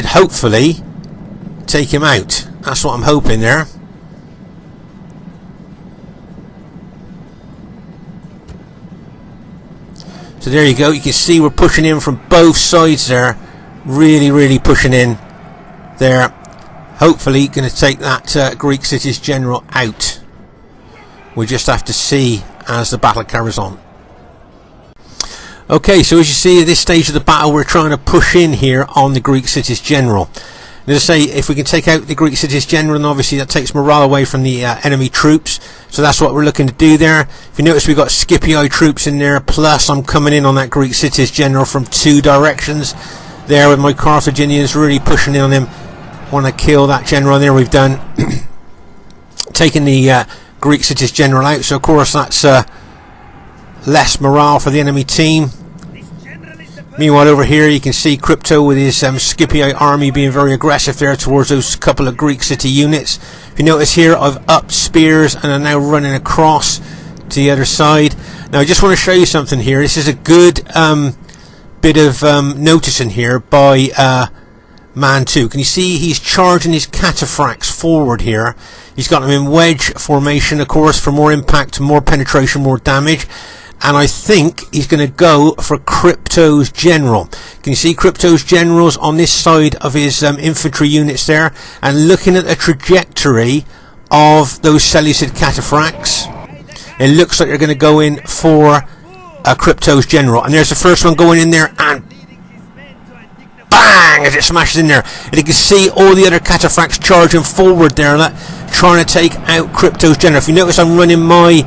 hopefully take him out. That's what I'm hoping there. So there you go, you can see we're pushing in from both sides there, really pushing in there. Hopefully going to take that Greek city's general out. We just have to see as the battle carries on. Okay, so as you see at this stage of the battle, we're trying to push in here on the Greek city's general. And as I say, if we can take out the Greek city's general, then obviously that takes morale away from the enemy troops. So that's what we're looking to do there. If you notice, we've got Scipii troops in there, plus I'm coming in on that Greek city's general from 2 directions there with my Carthaginians really pushing in on him. Want to kill that general there. We've done taking the Greek city's general out, so of course that's less morale for the enemy team. Meanwhile over here you can see Crypto with his Scipii army being very aggressive there towards those couple of Greek city units. If you notice here, I've upped spears and I'm now running across to the other side. Now I just want to show you something here. This is a good bit of noticing here by Man 2. Can you see he's charging his cataphracts forward here? He's got them in wedge formation, of course, for more impact, more penetration, more damage. And I think he's going to go for Crypto's general. Can you see Crypto's generals on this side of his infantry units there? And looking at the trajectory of those Seleucid cataphracts, it looks like they're going to go in for Crypto's general. And there's the first one going in there, and bang, as it smashes in there. And you can see all the other cataphracts charging forward there, trying to take out Crypto's general. If you notice, I'm running my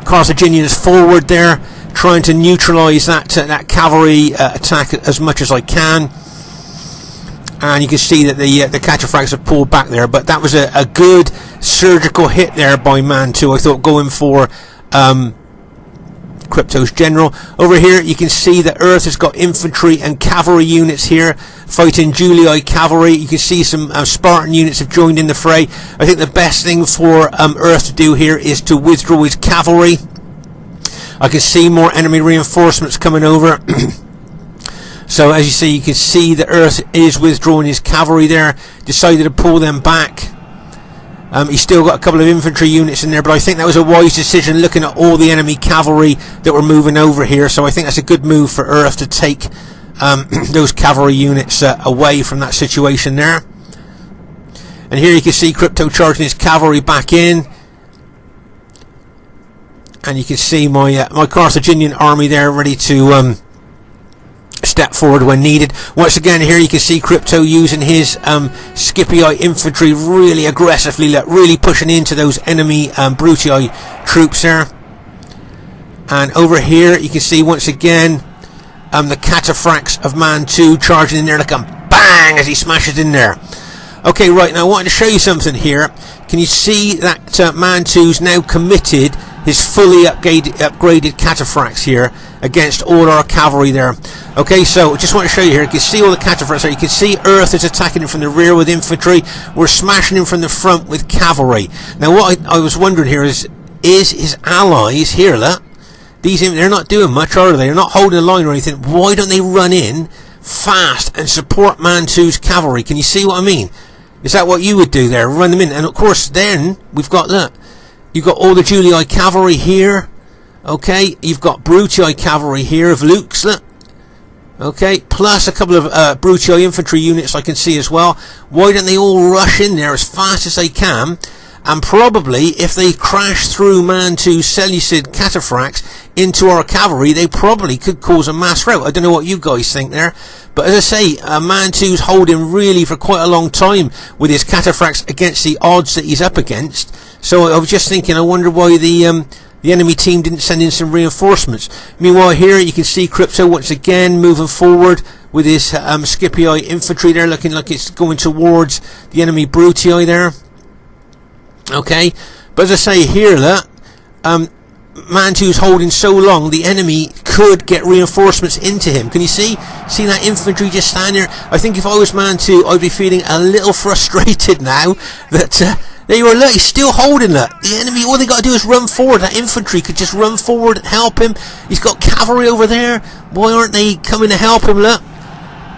Carthaginians forward there, trying to neutralise that cavalry attack as much as I can. And you can see that the cataphracts have pulled back there, but that was a good surgical hit there by Man 2. I thought, going for Crypto's general. Over here you can see that Earth has got infantry and cavalry units here fighting Julii cavalry. You can see some Spartan units have joined in the fray. I think the best thing for Earth to do here is to withdraw his cavalry. I can see more enemy reinforcements coming over. So as you see, you can see that Earth is withdrawing his cavalry there, decided to pull them back. He's still got a couple of infantry units in there, but I think that was a wise decision looking at all the enemy cavalry that were moving over here. So I think that's a good move for Earth to take those cavalry units away from that situation there. And here you can see Crypto charging his cavalry back in. And you can see my my Carthaginian army there ready to step forward when needed. Once again, here you can see Crypto using his Scipii infantry really aggressively, really pushing into those enemy Brutii troops there. And over here you can see once again the cataphracts of Man 2 charging in there like a bang as he smashes in there. Okay, right, now I wanted to show you something here. Can you see that Man 2's now committed his fully upgraded cataphracts here against all our cavalry there? Okay, so I just want to show you here. You can see all the cataphracts there. You can see Earth is attacking him from the rear with infantry. We're smashing him from the front with cavalry. Now what I was wondering here is his allies here, look, they're not doing much, are they? They're not holding a line or anything. Why don't they run in fast and support Man 2's cavalry? Can you see what I mean? Is that what you would do there? Run them in. And of course then we've got, look, you've got all the Julii cavalry here. Okay, you've got Brutii cavalry here of Luke's, look. Okay, plus a couple of Brutii infantry units I can see as well. Why don't they all rush in there as fast as they can? And probably if they crash through Man 2's Seleucid cataphracts into our cavalry, they probably could cause a mass rout. I don't know what you guys think there, but as I say, Man 2's holding really for quite a long time with his cataphracts against the odds that he's up against. So I was just thinking, I wonder why the enemy team didn't send in some reinforcements. Meanwhile here you can see Crypto once again moving forward with his Scipii infantry there, looking like it's going towards the enemy Brutii there. Okay, but as I say here, that Man 2's holding so long, the enemy could get reinforcements into him. Can you see that infantry just standing there? I think if I was Man 2, I'd be feeling a little frustrated now that there you are, look, he's still holding that. The enemy, all they got to do is run forward. That infantry could just run forward and help him. He's got cavalry over there. Why aren't they coming to help him, look?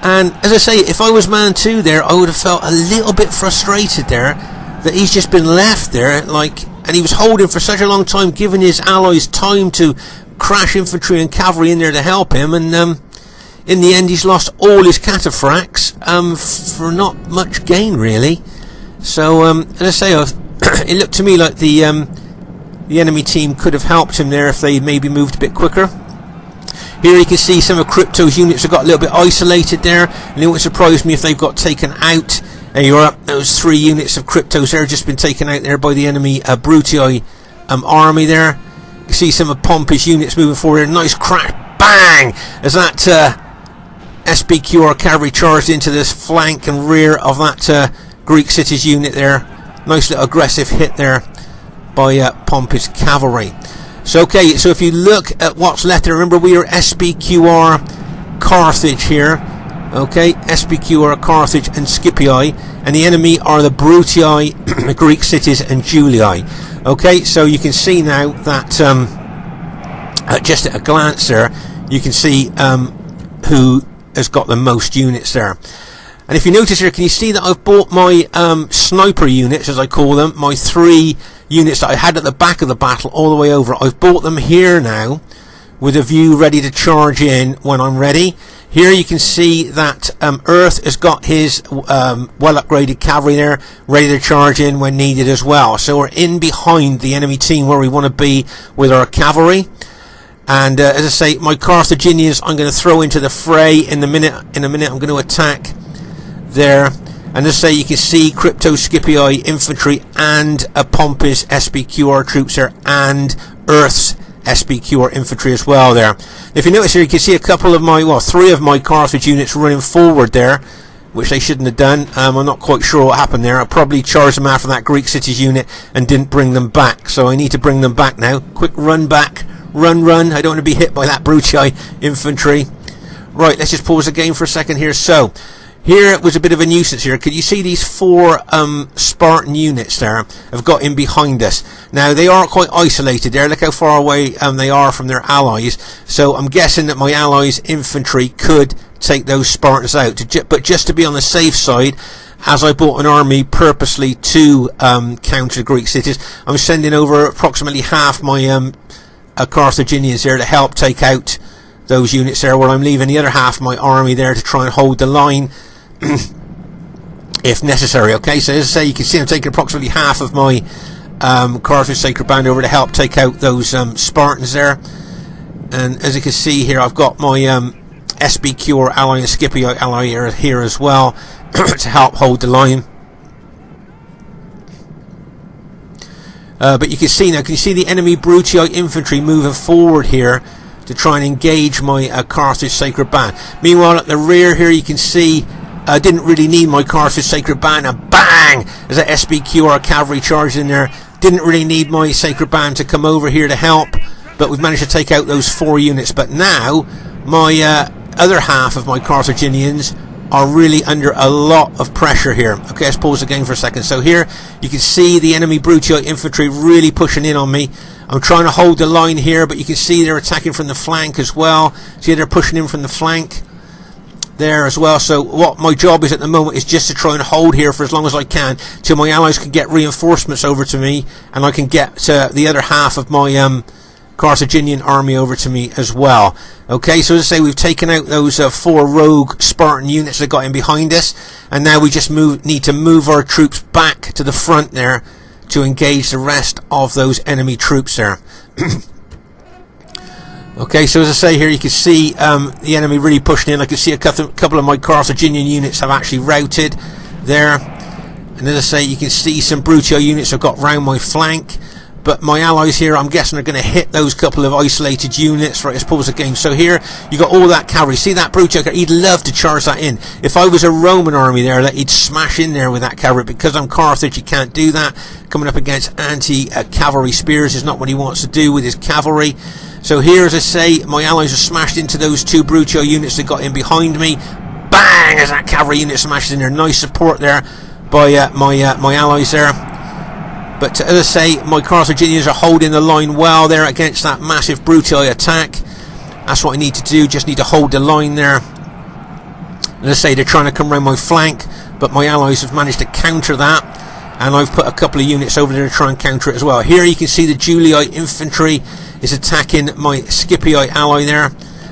And as I say, if I was Man 2 there, I would have felt a little bit frustrated there that he's just been left there, and he was holding for such a long time, giving his allies time to crash infantry and cavalry in there to help him, and in the end he's lost all his cataphracts for not much gain really. So as I say, it looked to me like the enemy team could have helped him there if they maybe moved a bit quicker. Here you can see some of Crypto's units have got a little bit isolated there, and it wouldn't surprise me if they've got taken out. There you are, those 3 units of Cryptos there just been taken out there by the enemy Brutii army there. You can see some of Pompey's units moving forward. Nice crash, bang, as that SBQR cavalry charged into this flank and rear of that Greek city's unit there. Nice little aggressive hit there by Pompey's cavalry. So okay, so if you look at what's left there, remember we are SBQR Carthage here. Okay, SBQR Carthage and Scipii, and the enemy are the Brutii, the Greek cities, and Julii. Okay, so you can see now that just at a glance there, you can see who has got the most units there. And if you notice here, can you see that I've bought my sniper units, as I call them, my 3 units that I had at the back of the battle all the way over. I've bought them here now with a view ready to charge in when I'm ready. Here you can see that Earth has got his well upgraded cavalry there ready to charge in when needed as well. So we're in behind the enemy team where we want to be with our cavalry. And as I say, my Carthaginians I'm going to throw into the fray in a minute. I'm going to attack there. And as I say, you can see Crypto Scipii infantry and Pompey's SBQR troops there, and Earth's SBQR infantry as well there. If you notice here, you can see a couple of my, 3 of my Carthage units running forward there, which they shouldn't have done. I'm not quite sure what happened there. I probably charged them after that Greek cities unit and didn't bring them back. So I need to bring them back now. Quick run back. Run. I don't want to be hit by that Brutii infantry. Right, let's just pause the game for a second here. So here it was a bit of a nuisance here. Could you see these 4 Spartan units there have got in behind us? Now they are quite isolated there. Look how far away they are from their allies. So I'm guessing that my allies' infantry could take those Spartans out. But just to be on the safe side, as I bought an army purposely to counter Greek cities. I'm sending over approximately half my Carthaginians there to help take out those units there, where I'm leaving the other half of my army there to try and hold the line if necessary. Okay, so as I say, you can see I'm taking approximately half of my Carthage Sacred Band over to help take out those Spartans there. And as you can see here, I've got my SBQ ally and Scipio ally here as well to help hold the line. But you can see now, can you see the enemy Brutii infantry moving forward here to try and engage my Carthage Sacred Band? Meanwhile, at the rear here, you can see I didn't really need my Carthage Sacred Band, and bang! There's that SBQ cavalry charge in there. Didn't really need my Sacred Band to come over here to help, but we've managed to take out those 4 units. But now my other half of my Carthaginians are really under a lot of pressure here. Okay, let's pause the game for a second. So here you can see the enemy Brutii infantry really pushing in on me. I'm trying to hold the line here, but you can see they're attacking from the flank as well. See, they're pushing in from the flank there as well. So what my job is at the moment is just to try and hold here for as long as I can till my allies can get reinforcements over to me, and I can get the other half of my Carthaginian army over to me as well. Okay, so as I say, we've taken out those 4 rogue Spartan units that got in behind us, and now we just need to move our troops back to the front there to engage the rest of those enemy troops there. Okay, so as I say here, you can see the enemy really pushing in. I can see a couple of my Carthaginian units have actually routed there, and as I say, you can see some Brutii units have got round my flank. But my allies here, I'm guessing, are going to hit those couple of isolated units. Right, let's pause the game. So here, you got all that cavalry. See that Brutii? He'd love to charge that in. If I was a Roman army there, he'd smash in there with that cavalry. Because I'm Carthage, he can't do that. Coming up against anti-cavalry spears is not what he wants to do with his cavalry. So here, as I say, my allies are smashed into those 2 Brutii units that got in behind me. Bang! As that cavalry unit smashes in there. Nice support there by my allies there. But as I say, my Carthaginians are holding the line well there against that massive Brutii attack. That's what I need to do, just need to hold the line there. As I say, they're trying to come around my flank, but my allies have managed to counter that, and I've put a couple of units over there to try and counter it as well. Here you can see the Julii infantry is attacking my Scipio ally there.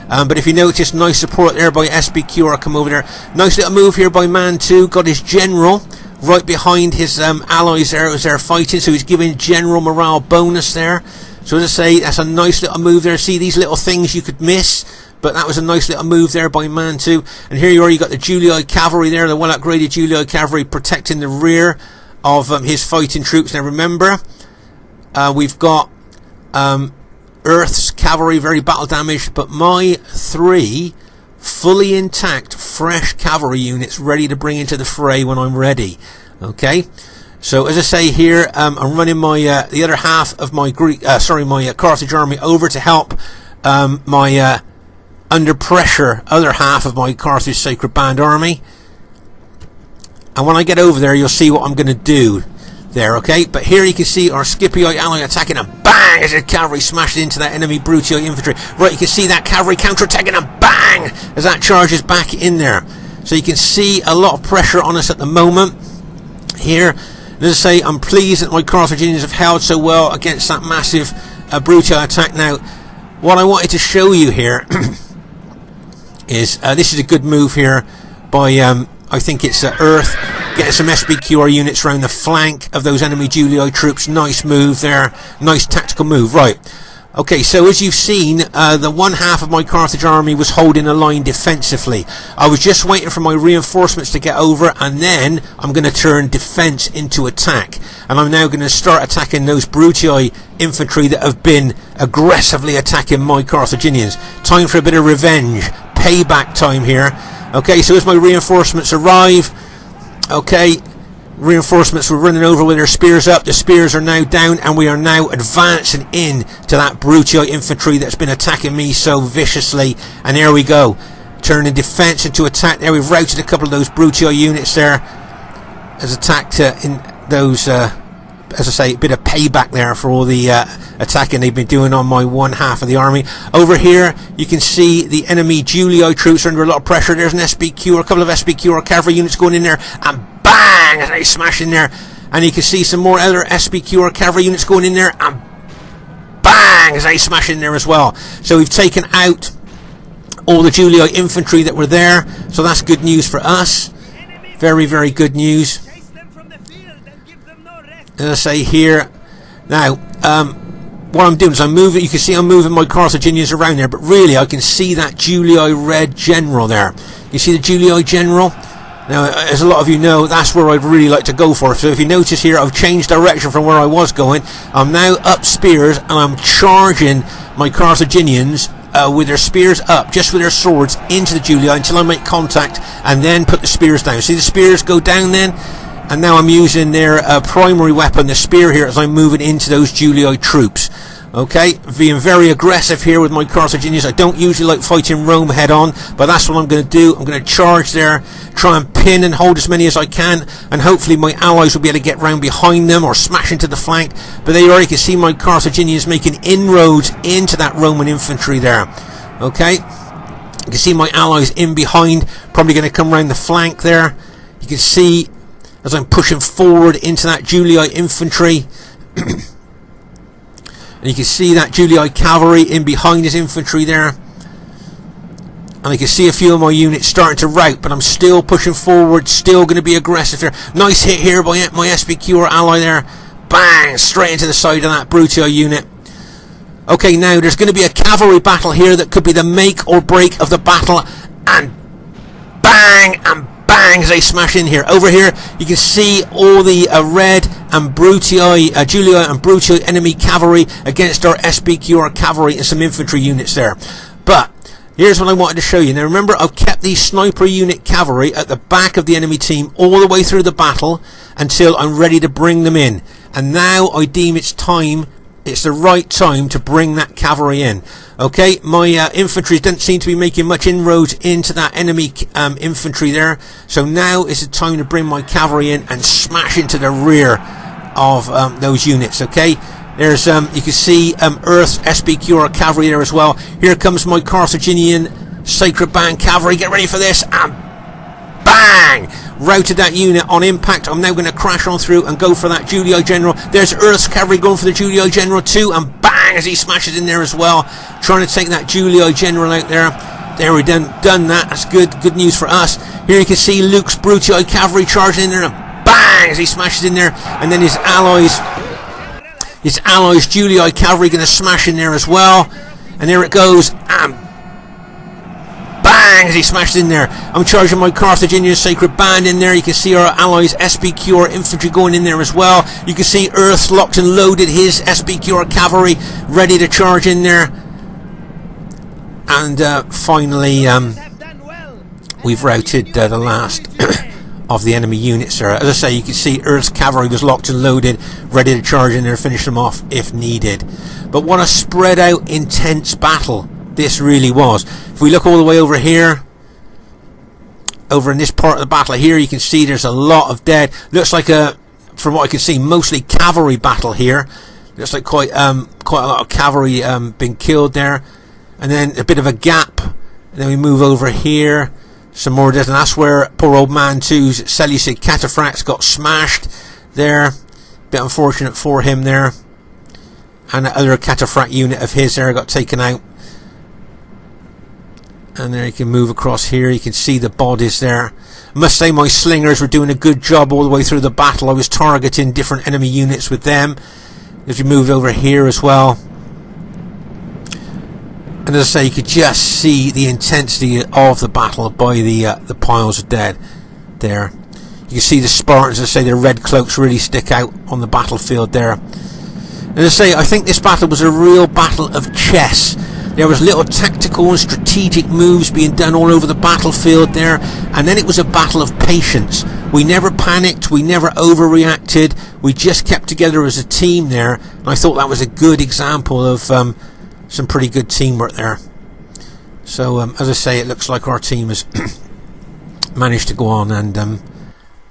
But if you notice, nice support there by SBQ come over there. Nice little move here by Man 2, got his general right behind his allies there as they're fighting, so he's giving general morale bonus there. So as I say, that's a nice little move there. See, these little things you could miss, but that was a nice little move there by Man 2. And here you are, you got the Julii cavalry there, the well upgraded Julii cavalry protecting the rear of his fighting troops. Now remember, we've got Earth's cavalry very battle damaged, but my 3 fully intact fresh cavalry units ready to bring into the fray when I'm ready. Okay, so as I say here, I'm running my the other half of my my Carthage army over to help my under pressure other half of my Carthage Sacred Band army, and when I get over there you'll see what I'm going to do there. Okay, but here you can see our Scipio ally attacking, and bang, as the cavalry smashed into that enemy Brutii infantry. Right, you can see that cavalry counter-attacking, and bang, as that charges back in there. So you can see a lot of pressure on us at the moment here. And as I say, I'm pleased that my Carthaginians have held so well against that massive Brutii attack. Now, what I wanted to show you here is this is a good move here by I think it's Earth, getting some SBQR units around the flank of those enemy Julii troops. Nice move there, nice tactical move. Right, okay, so as you've seen, the one half of my Carthage army was holding a line defensively. I was just waiting for my reinforcements to get over, and then I'm going to turn defense into attack, and I'm now going to start attacking those Brutii infantry that have been aggressively attacking my Carthaginians. Time for a bit of revenge, payback time here. Okay, so as my reinforcements arrive, okay, reinforcements were running over with their spears up. The spears are now down, and we are now advancing in to that Brutii infantry that's been attacking me so viciously. And there we go, turning defense into attack. There, we've routed a couple of those Brutii units there as attacked in those as I say, a bit of payback there for all the attacking they've been doing on my one half of the army. Over here you can see the enemy Julii troops are under a lot of pressure. There's an SBQ, or a couple of SBQ or cavalry units going in there, and bang! bang, as they smash in there. And you can see some more other SPQR cavalry units going in there, and bang, as they smash in there as well. So we've taken out all the Julii infantry that were there, so that's good news for us. Very, very good news. As I say here, now, what I'm doing is I'm moving, you can see I'm moving my Carthaginians around there, but really I can see that Julii red general there. You see the Julii general? Now, as a lot of you know, that's where I'd really like to go for. So if you notice here, I've changed direction from where I was going. I'm now up spears, and I'm charging my Carthaginians with their spears up, just with their swords, into the Julii until I make contact, and then put the spears down. See the spears go down then? And now I'm using their primary weapon, the spear here, as I'm moving into those Julii troops. Okay, being very aggressive here with my Carthaginians. I don't usually like fighting Rome head on, but that's what I'm going to do. I'm going to charge there, try and pin and hold as many as I can, and hopefully my allies will be able to get round behind them or smash into the flank. But there you are, you can see my Carthaginians making inroads into that Roman infantry there. Okay, you can see my allies in behind, probably going to come round the flank there. You can see as I'm pushing forward into that Julii infantry. And you can see that Julii cavalry in behind his infantry there. And I can see a few of my units starting to rout, but I'm still pushing forward, still going to be aggressive here. Nice hit here by my SPQR ally there. Bang! Straight into the side of that Brutii unit. Okay, now there's going to be a cavalry battle here that could be the make or break of the battle. And bang! And bang! As they smash in here. Over here, you can see all the red and Brutii, Julii and Brutii enemy cavalry against our SPQR cavalry and some infantry units there. But here's what I wanted to show you. Now remember, I've kept these sniper unit cavalry at the back of the enemy team all the way through the battle until I'm ready to bring them in. And now I deem it's time, it's the right time to bring that cavalry in. Okay, my infantry didn't seem to be making much inroads into that enemy infantry there. So now is the time to bring my cavalry in and smash into the rear of those units. Okay, there's you can see Earth's SPQR cavalry there as well. Here comes my Carthaginian Sacred Band cavalry. Get ready for this, and bang! Routed that unit on impact. I'm now going to crash on through and go for that Julii general. There's Earth's cavalry going for the Julii general too, and bang, as he smashes in there as well, trying to take that Julii general out there. There, we done that. That's good news for us. Here you can see Luke's Brutii cavalry charging in there, and bang, as he smashes in there. And then his allies Julii cavalry going to smash in there as well. And there it goes, and bang, as he smashed in there. I'm charging my Carthaginian Sacred Band in there. You can see our allies SPQR infantry going in there as well. You can see Earth's locked and loaded his SPQR cavalry ready to charge in there. And finally we've routed the last of the enemy units there. As I say, you can see Earth's cavalry was locked and loaded, ready to charge in there, finish them off if needed. But what a spread out intense battle this really was. If we look all the way over here, over in this part of the battle here, you can see there's a lot of dead. Looks like from what I can see, mostly cavalry battle here. Looks like quite a lot of cavalry being killed there. And then a bit of a gap, and then we move over here, some more death, and that's where poor old man 2's Seleucid cataphracts got smashed there. Bit unfortunate for him there. And that other cataphract unit of his there got taken out. And there you can move across here, you can see the bodies there. I must say my slingers were doing a good job all the way through the battle. I was targeting different enemy units with them. As we moved over here as well. And as I say, you could just see the intensity of the battle by the piles of dead there. You can see the Spartans, as I say, their red cloaks really stick out on the battlefield there. And as I say, I think this battle was a real battle of chess. There was little tactical and strategic moves being done all over the battlefield there, and then it was a battle of patience. We never panicked, we never overreacted, we just kept together as a team there, and I thought that was a good example of some pretty good teamwork there. So as I say, it looks like our team has managed to go on and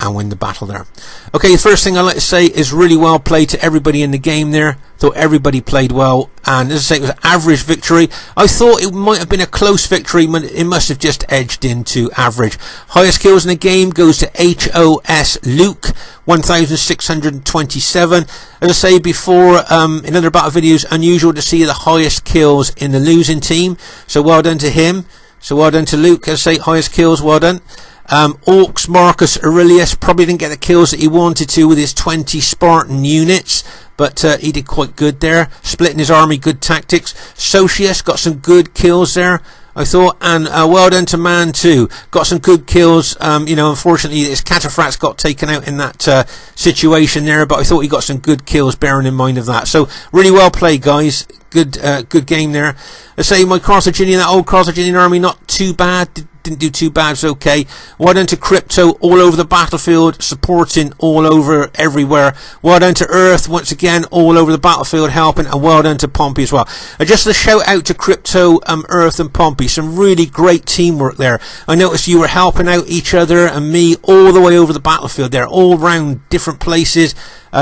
and win the battle there. Okay, the first thing I'd like to say is really well played to everybody in the game there. Thought everybody played well, and as I say, it was an average victory. I thought it might have been a close victory, but it must have just edged into average. Highest kills in the game goes to HOS Luke, 1,627. As I say before in other battle videos, unusual to see the highest kills in the losing team, so well done to him. So well done to Luke. As I say, highest kills, well done. Orcs Marcus Aurelius probably didn't get the kills that he wanted to with his 20 Spartan units, but he did quite good there, splitting his army, good tactics. Socius got some good kills there, I thought, and well done to Man 2, got some good kills. Unfortunately his cataphracts got taken out in that situation there, but I thought he got some good kills bearing in mind of that. So really well played, guys. Good game there. I say my Carthaginian, that old Carthaginian army, not too bad. Didn't do too bad, it's okay. Well done to Crypto, all over the battlefield, supporting all over, everywhere. Well done to Earth, once again, all over the battlefield, helping, and well done to Pompey as well. Just a shout out to Crypto, Earth and Pompey, some really great teamwork there. I noticed you were helping out each other and me all the way over the battlefield there, all around different places.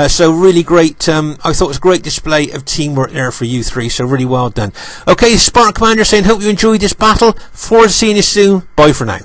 So really great, I thought it was a great display of teamwork there for you three, so really well done. Okay, Spartan Commander saying, hope you enjoyed this battle. Forward to seeing you soon. Bye for now.